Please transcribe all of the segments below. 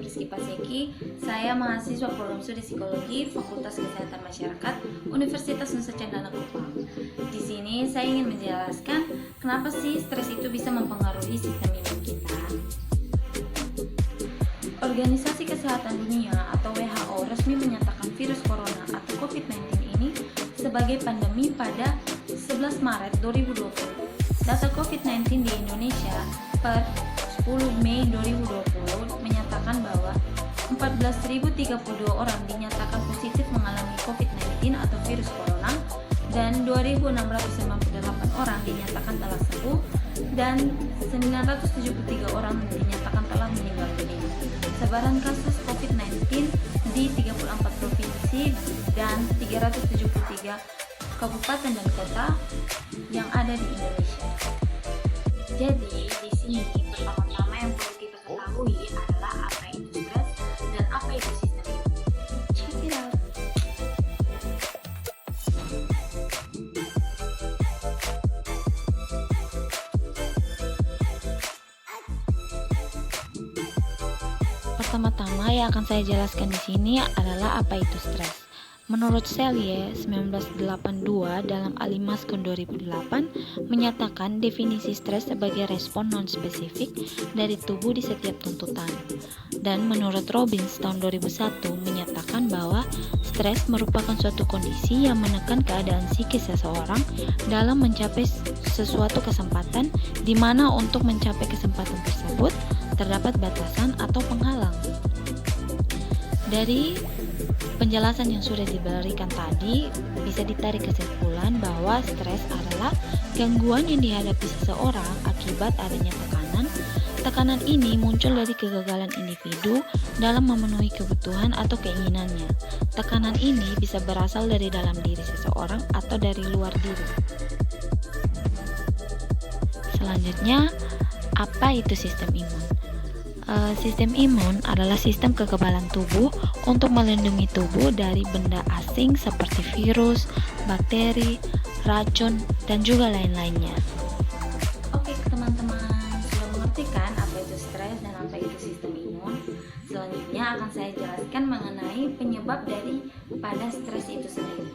Rizky Paseki. Saya mahasiswa program studi psikologi Fakultas Kesehatan Masyarakat Universitas Nusa Cendana Kupang. Di sini saya ingin menjelaskan kenapa sih stres itu bisa mempengaruhi sistem imun kita. Organisasi Kesehatan Dunia atau WHO resmi menyatakan virus corona atau COVID-19 ini sebagai pandemi pada 11 Maret 2020. Data COVID-19 di Indonesia per 10 Mei 2020 menyatakan bahwa 14.032 orang dinyatakan positif mengalami COVID-19 atau virus corona dan 2.658 orang dinyatakan telah sembuh dan 973 orang dinyatakan telah meninggal dunia. Sebaran kasus COVID-19 di 34 provinsi dan 373 kabupaten dan kota yang ada di Indonesia. Jadi di sini pertama-tama yang perlu kita ketahui adalah apa itu stres dan apa itu sistem imun. Check it out. Pertama-tama yang akan saya jelaskan di sini adalah apa itu stres. Menurut Selye 1982 dalam Alimaskun 2008 menyatakan definisi stres sebagai respon non-spesifik dari tubuh di setiap tuntutan. Dan menurut Robbins tahun 2001 menyatakan bahwa stres merupakan suatu kondisi yang menekan keadaan psikis seseorang dalam mencapai sesuatu kesempatan di mana untuk mencapai kesempatan tersebut terdapat batasan atau penghalang. Dari penjelasan yang sudah diberikan tadi, bisa ditarik kesimpulan bahwa stres adalah gangguan yang dihadapi seseorang akibat adanya tekanan. Tekanan ini muncul dari kegagalan individu dalam memenuhi kebutuhan atau keinginannya. Tekanan ini bisa berasal dari dalam diri seseorang atau dari luar diri. Selanjutnya, apa itu sistem imun? Sistem imun adalah sistem kekebalan tubuh untuk melindungi tubuh dari benda asing seperti virus, bakteri, racun, dan juga lain-lainnya. Oke teman-teman, sudah mengerti kan apa itu stres dan apa itu sistem imun? Selanjutnya akan saya jelaskan mengenai penyebab daripada stres itu sendiri.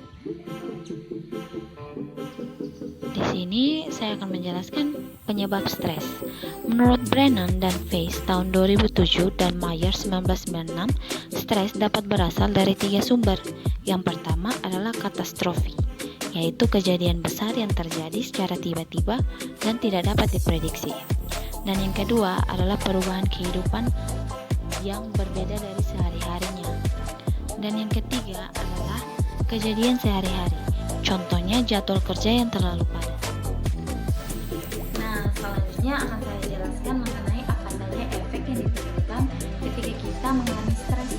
Di sini saya akan menjelaskan penyebab stres. Menurut Brennan dan Weiss tahun 2007 dan Mayer 1996, stres dapat berasal dari 3 sumber. Yang pertama adalah katastrofi, yaitu kejadian besar yang terjadi secara tiba-tiba dan tidak dapat diprediksi. Dan yang kedua adalah perubahan kehidupan yang berbeda dari sehari-harinya. Dan yang ketiga adalah kejadian sehari-hari. Contohnya jadwal kerja yang terlalu padat. Nah, selanjutnya akan saya jelaskan mengenai apa saja efek yang ditimbulkan ketika kita mengalami stres.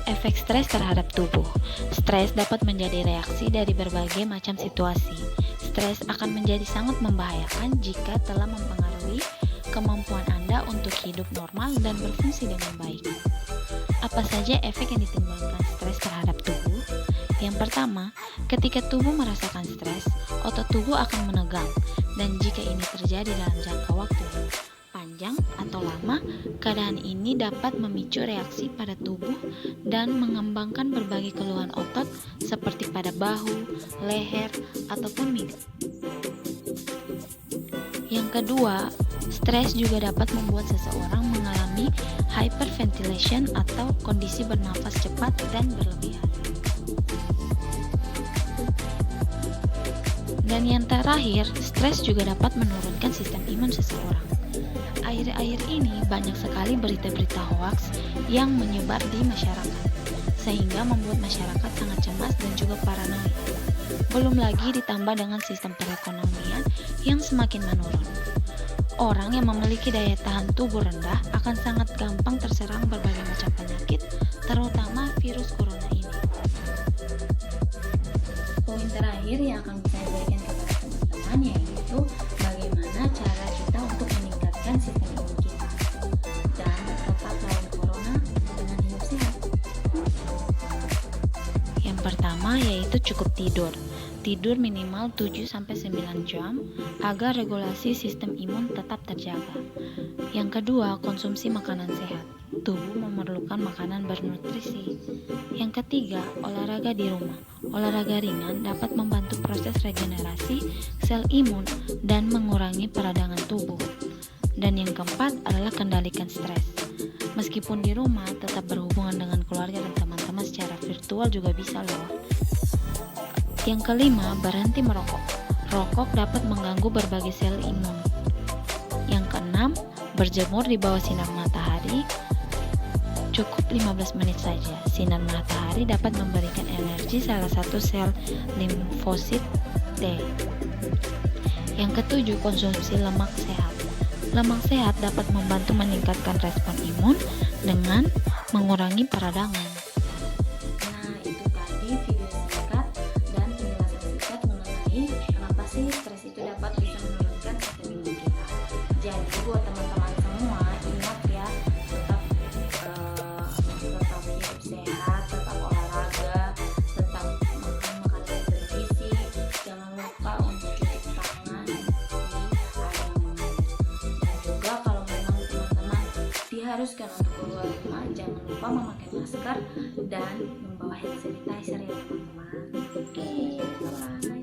Efek stres terhadap tubuh. Stres dapat menjadi reaksi dari berbagai macam situasi. Stres akan menjadi sangat membahayakan jika telah mempengaruhi kemampuan Anda untuk hidup normal dan berfungsi dengan baik. Apa saja efek yang ditimbulkan stres terhadap tubuh? Yang pertama, ketika tubuh merasakan stres, otot tubuh akan menegang, dan jika ini terjadi dalam jangka waktu panjang atau lama, keadaan ini dapat memicu reaksi pada tubuh dan mengembangkan berbagai keluhan otot seperti pada bahu, leher, ataupun migren. Yang kedua, stres juga dapat membuat seseorang mengalami hyperventilation atau kondisi bernafas cepat dan berlebihan. Dan yang terakhir, stres juga dapat menurunkan sistem imun seseorang. Akhir-akhir ini banyak sekali berita-berita hoaks yang menyebar di masyarakat, sehingga membuat masyarakat sangat cemas dan juga paranoid. Belum lagi ditambah dengan sistem perekonomian yang semakin menurun. Orang yang memiliki daya tahan tubuh rendah akan sangat gampang terserang berbagai macam penyakit, terutama virus corona ini. Poin terakhir yang akan saya berikan kepada teman-teman yaitu bagaimana cara kita untuk meningkatkan sistem imun kita dan tetap lawan corona dengan hidup sehat. Yang pertama yaitu cukup tidur. tidur minimal 7-9 jam agar regulasi sistem imun tetap terjaga. Yang kedua, konsumsi makanan sehat. Tubuh memerlukan makanan bernutrisi. Yang ketiga, olahraga di rumah. Olahraga ringan dapat membantu proses regenerasi sel imun dan mengurangi peradangan tubuh. Dan yang keempat adalah kendalikan stres. Meskipun di rumah, tetap berhubungan dengan keluarga dan teman-teman secara virtual juga bisa loh. Yang kelima, berhenti merokok. Rokok dapat mengganggu berbagai sel imun. Yang keenam, berjemur di bawah sinar matahari. Cukup 15 menit saja. Sinar matahari dapat memberikan energi salah satu sel limfosit T. Yang ketujuh, konsumsi lemak sehat. Lemak sehat dapat membantu meningkatkan respon imun dengan mengurangi peradangan. Nah, itu tadi video singkat dan penjelasan singkat mengenai kenapa sih stres itu dapat bisa menurunkan sistem imun kita. Jadi buat teman-teman semua, ingat ya, tetap hidup sehat, tetap olahraga, tetap makan makanan yang bergizi, jangan lupa untuk cuci tangan di air yang mengalir. Dan juga kalau memang teman-teman diharuskan untuk keluar rumah, jangan lupa memakai masker dan membawa hand sanitizer ya teman-teman. Oke, bye.